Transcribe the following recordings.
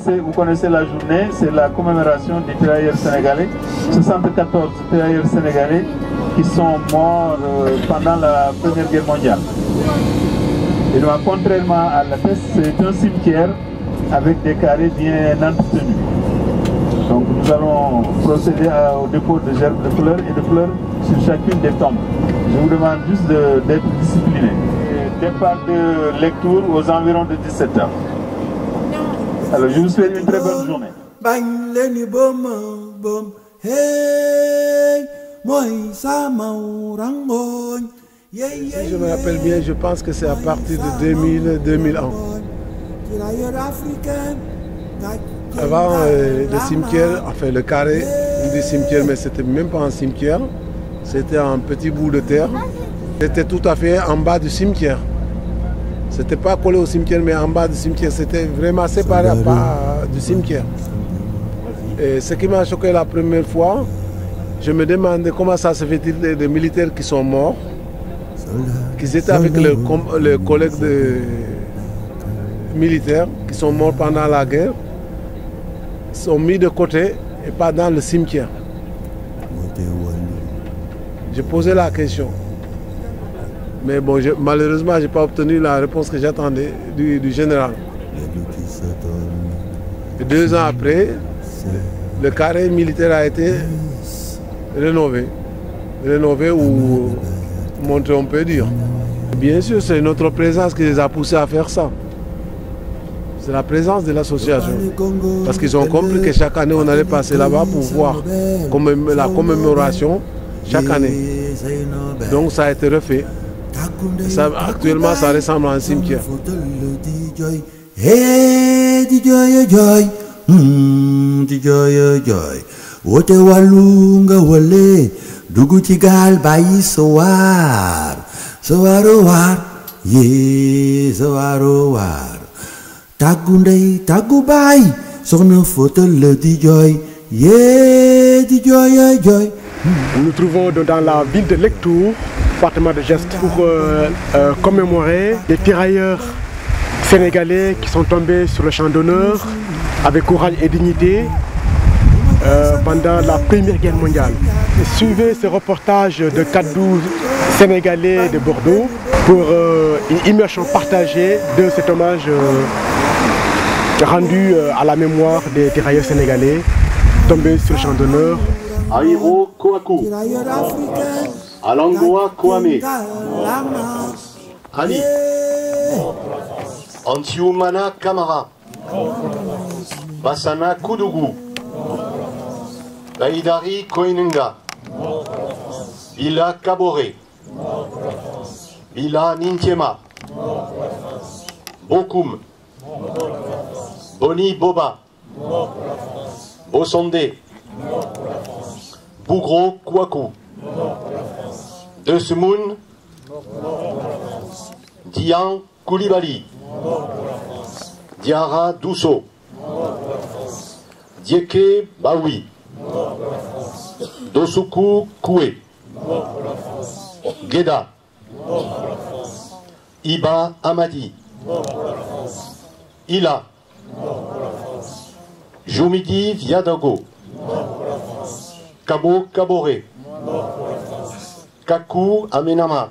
Vous connaissez la journée, c'est la commémoration des tirailleurs sénégalais, 74 tirailleurs sénégalais qui sont morts pendant la Première Guerre mondiale. Et donc, contrairement à la thèse, c'est un cimetière avec des carrés bien entretenus. Donc nous allons procéder au dépôt de gerbes de fleurs et de fleurs sur chacune des tombes. Je vous demande juste d'être discipliné. Départ de lecture aux environs de 17h. Alors je vous souhaite une très bonne journée. Si je me rappelle bien, je pense que c'est à partir de 2000-2001. Avant, le cimetière, enfin le carré du cimetière, mais c'était même pas un cimetière, c'était un petit bout de terre. C'était tout à fait en bas du cimetière. C'était pas collé au cimetière, mais en bas du cimetière. C'était vraiment séparé du cimetière. Et ce qui m'a choqué la première fois, je me demandais comment ça se fait-il des militaires qui sont morts, qu'ils étaient avec leurs collègues militaires qui sont morts pendant la guerre, sont mis de côté et pas dans le cimetière. J'ai posé la question. Mais bon, malheureusement, je n'ai pas obtenu la réponse que j'attendais du général. Et 2 ans après, le carré militaire a été rénové. Rénové ou montré, on peut dire. Bien sûr, c'est notre présence qui les a poussés à faire ça. C'est la présence de l'association. Parce qu'ils ont compris que chaque année, on allait passer là-bas pour voir la commémoration chaque année. Donc ça a été refait. Ça, actuellement, ça ressemble à un cimetière. Nous nous trouvons dans la ville de Lectoure, département de Gest, pour commémorer les tirailleurs sénégalais qui sont tombés sur le champ d'honneur avec courage et dignité pendant la Première Guerre mondiale. Et suivez ce reportage de 4-12 sénégalais de Bordeaux pour une immersion partagée de cet hommage rendu à la mémoire des tirailleurs sénégalais tombés sur le champ d'honneur. Airo Koaku, Alangoa Kwame, Ali, Antiumana Kamara, Basana Kudugu, Baidari Koinunga, Bila Kabore, Bila Nintiema, Bokoum, Boni Boba, Bosonde, Bougro Kouakou, De Semoun, Dian Koulibaly, Diara Dousso, Dieke Baoui, Dosuku Koué, Gueda, Iba Amadi, Ila, Joumidi Viadago, Kabo Kabore, Kakou Amenama,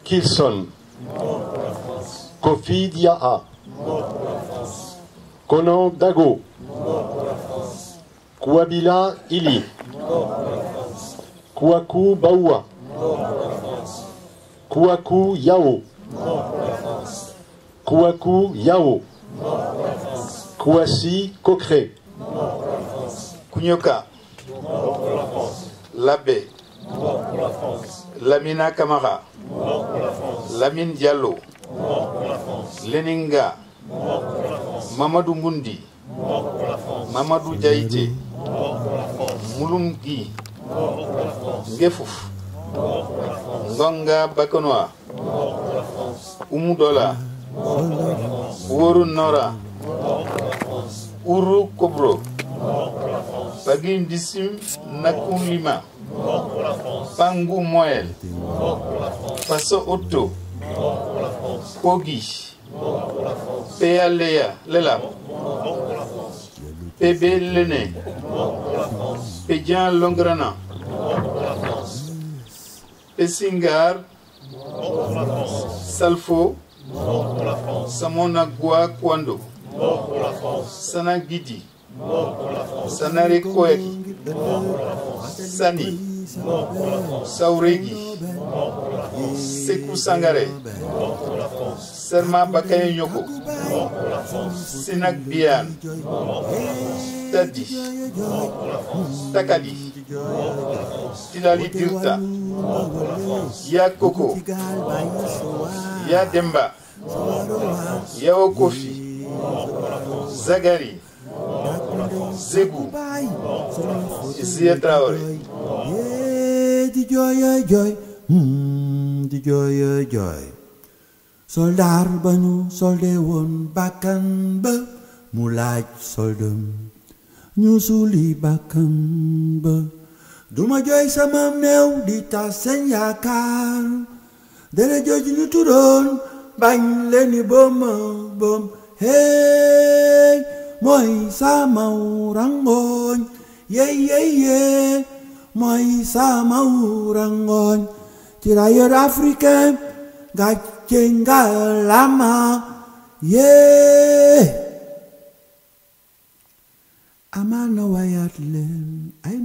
Kilson, Kofi Diaa, Konan Dago, Kouabila Ili, Kouakou Baoua, Kouakou Yao, Kouakou Yao, Kouassi Kokre, Kounyoka, Labé, Lamina Kamara, Lamine Diallo, Leninga, Mamadou Mbundi, Mamadou Diaïté, Moulumgi, Ngefouf, Ngonga Bakonoa, Oumoudola, Ouourou Nora, Uru Kobro, Pagindissim Nakum Lima, Pangu Moel, Paso Otto, Kogi, Pea Lela, PB Lene, Pédian Longrana, Pessingar, Salfo, Samonagua Kwando, Sanagidi, Sanare Koeki, Sani, Sauregi, Sekou Sangare, Serma Bakaye Nyoko, Sinak Bian, Tadi, Takadi, Tilali Dirta, Ya Koko, Ya Demba, Ya Okofi, Zagari, Zebu, Zia Traoré. Soldar banu solde won bakkan ba mu laaj soldam ñu suli bakkan ba duma jooy sama meew di tas seen yaakaar dere jooju ñu turoon bañ leeni bom hey mooy sama rangoñ ye mooy sama rangoñ tirailleur africain gàcce ngalama amana wayat leen ay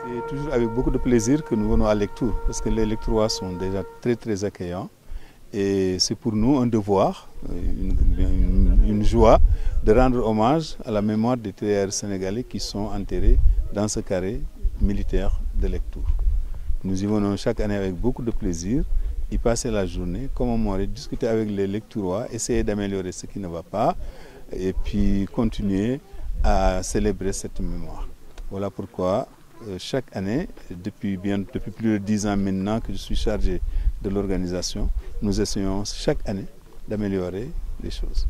C'est toujours avec beaucoup de plaisir que nous venons à Lectoure, parce que les Lectourois sont déjà très accueillants. Et c'est pour nous un devoir, une joie de rendre hommage à la mémoire des tirailleurs sénégalais qui sont enterrés dans ce carré militaire de Lectoure. Nous y venons chaque année avec beaucoup de plaisir, y passer la journée, commémorer, discuter avec les Lectourois, essayer d'améliorer ce qui ne va pas, et puis continuer à célébrer cette mémoire. Voilà pourquoi chaque année, depuis plus de 10 ans maintenant que je suis chargé de l'organisation, nous essayons chaque année d'améliorer les choses.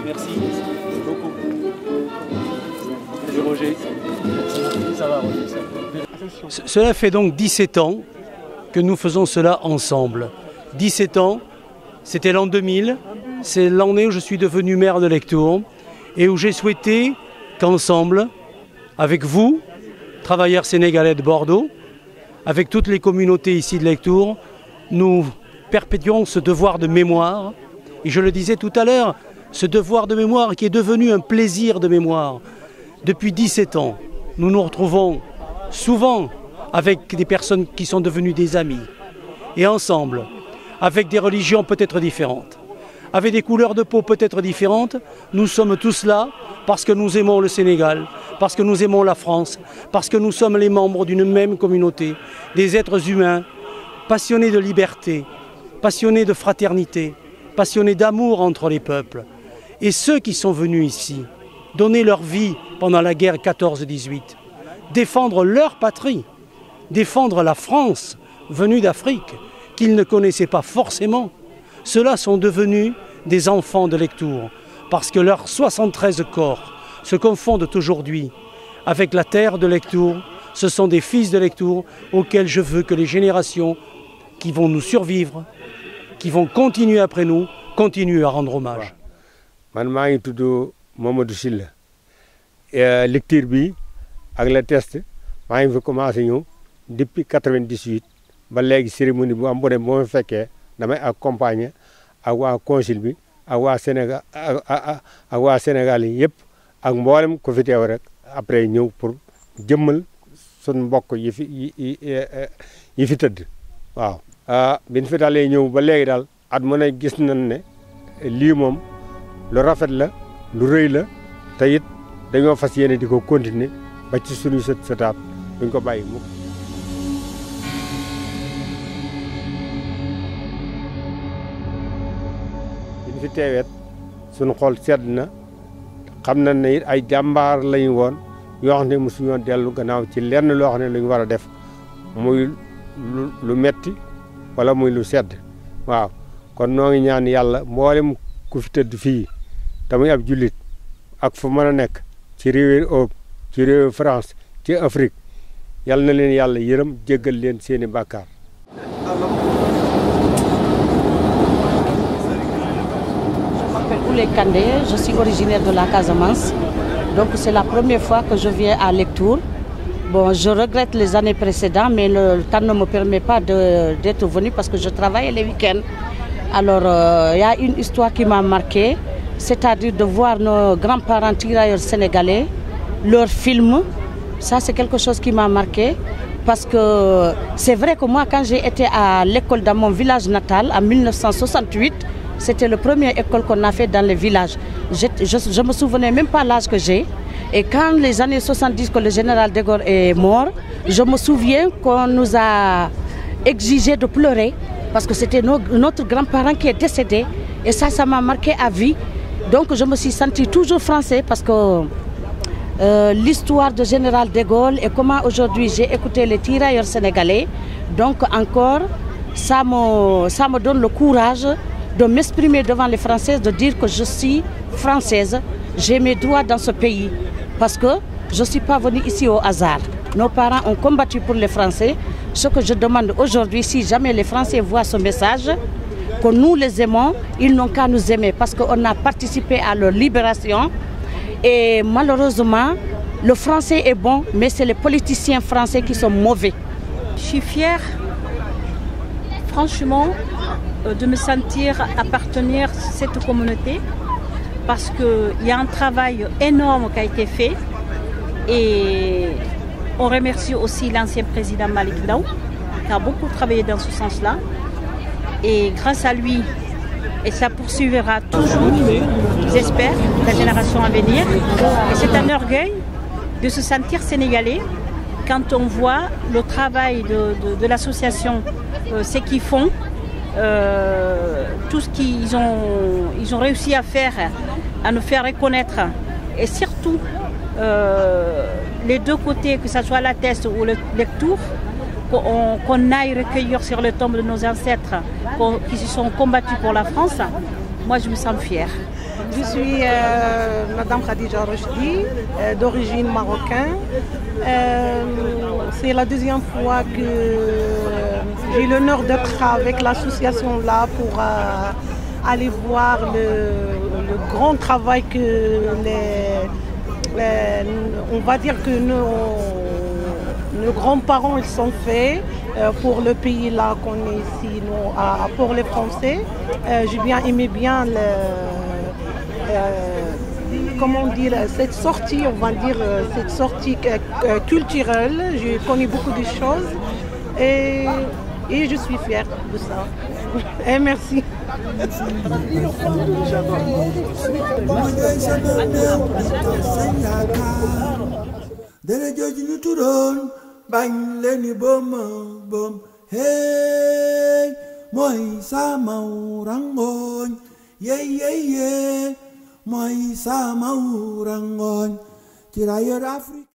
Merci beaucoup. Roger. Ça va, Roger. Cela fait donc 17 ans que nous faisons cela ensemble. 17 ans, c'était l'an 2000, c'est l'année où je suis devenu maire de Lectoure et où j'ai souhaité qu'ensemble, avec vous, travailleurs sénégalais de Bordeaux, avec toutes les communautés ici de Lectoure, nous perpétuons ce devoir de mémoire. Et je le disais tout à l'heure, ce devoir de mémoire qui est devenu un plaisir de mémoire. Depuis 17 ans, nous nous retrouvons souvent avec des personnes qui sont devenues des amis. Et ensemble, avec des religions peut-être différentes, avec des couleurs de peau peut-être différentes, nous sommes tous là parce que nous aimons le Sénégal, parce que nous aimons la France, parce que nous sommes les membres d'une même communauté, des êtres humains, passionnés de liberté, passionnés de fraternité, passionnés d'amour entre les peuples. Et ceux qui sont venus ici, donner leur vie pendant la guerre 14-18, défendre leur patrie, défendre la France venue d'Afrique, qu'ils ne connaissaient pas forcément, ceux-là sont devenus des enfants de Lectoure, parce que leurs 73 corps se confondent aujourd'hui avec la terre de Lectoure. Ce sont des fils de Lectoure auxquels je veux que les générations qui vont nous survivre, qui vont continuer après nous, continuent à rendre hommage. Man maa ngi tudd Mamadou Sylla lecture bi ak le test maa ngi fi commencé ñëw depuis 98 ba léegi cérémonie bu am bu ne boo ma fekkee damay accompagner ak waa consul bi ak waa Sénégal ak waa Sénégal yi yëpp ak mboolem ko fi teew rek après ñëw pour jëmmal sun mbokk yi fi tëdd waaw. Biñ fi dalee ñëw ba léegi daal at mu ne gis nañ ne lii moom lu rafet la lu rëy la te it dañoo fas yéene di ko continuer ba ci suñu sëtaat duñ ko bàyyi mukk. biñ fi teeweet suñu xol sedd na xam nañ ne it ay jàmbaar lañu woon yoo xam ne mosuñoo dellu gannaaw ci lenn loo xam ne lu ñu war a def muy lu metti wala muy lu sedd waaw kon noo ngi ñaan yàlla mboolem ku fi tëdd fii te muy ab jullit ak fu mën a nekk ci réewi Europe ci réewi France ci Afrique yàlla na leen yàlla yërëm jéggal leen seeni bàkkaar. Oulé Kandé, je suis originaire de la Casamance, donc c'est la première fois que je viens à Lectoure. Bon, je regrette les années précédentes, mais le temps ne me permet pas d'être venu parce que je travaille les week-ends. Alors, il y a une histoire qui m'a marquée, c'est-à-dire de voir nos grands-parents tirailleurs sénégalais, leurs films. Ça, c'est quelque chose qui m'a marqué parce que c'est vrai que moi, quand j'ai été à l'école dans mon village natal en 1968, c'était la première école qu'on a fait dans le village. Je ne me souvenais même pas l'âge que j'ai. Et quand les années 70, que le général de Gaulle est mort, je me souviens qu'on nous a exigé de pleurer parce que c'était notre grand-parent qui est décédé. Et ça m'a marqué à vie. Donc je me suis sentie toujours français parce que l'histoire du général de Gaulle et comment aujourd'hui j'ai écouté les tirailleurs sénégalais. Donc encore, ça me donne le courage de m'exprimer devant les Françaises, de dire que je suis française, j'ai mes droits dans ce pays. Parce que je ne suis pas venue ici au hasard. Nos parents ont combattu pour les Français. Ce que je demande aujourd'hui, si jamais les Français voient ce message, que nous les aimons, ils n'ont qu'à nous aimer parce qu'on a participé à leur libération. Et malheureusement, le français est bon, mais c'est les politiciens français qui sont mauvais. Je suis fière, franchement, de me sentir appartenir à cette communauté parce qu'il y a un travail énorme qui a été fait et on remercie aussi l'ancien président Malick Ndao qui a beaucoup travaillé dans ce sens-là et grâce à lui, et ça poursuivra toujours, j'espère, la génération à venir. Et c'est un orgueil de se sentir sénégalais quand on voit le travail de l'association, ce qu'ils font. Tout ce qu'ils ont réussi à faire, à nous faire reconnaître et surtout les deux côtés, que ce soit la Teste ou le Lectoure, qu'on aille recueillir sur le tombe de nos ancêtres qui se sont combattus pour la France. Moi je me sens fière. Je suis Madame Khadija Rochdi, d'origine marocaine. C'est la deuxième fois que j'ai l'honneur d'être avec l'association là pour aller voir le grand travail que on va dire que nos grands-parents ils sont faits pour le pays là qu'on est ici, pour les Français. J'ai bien aimé comment dire, cette sortie, on va dire, cette sortie culturelle. J'ai connu beaucoup de choses et je suis fière de ça. Et merci. Moi sama urangon tirailleurs Afrique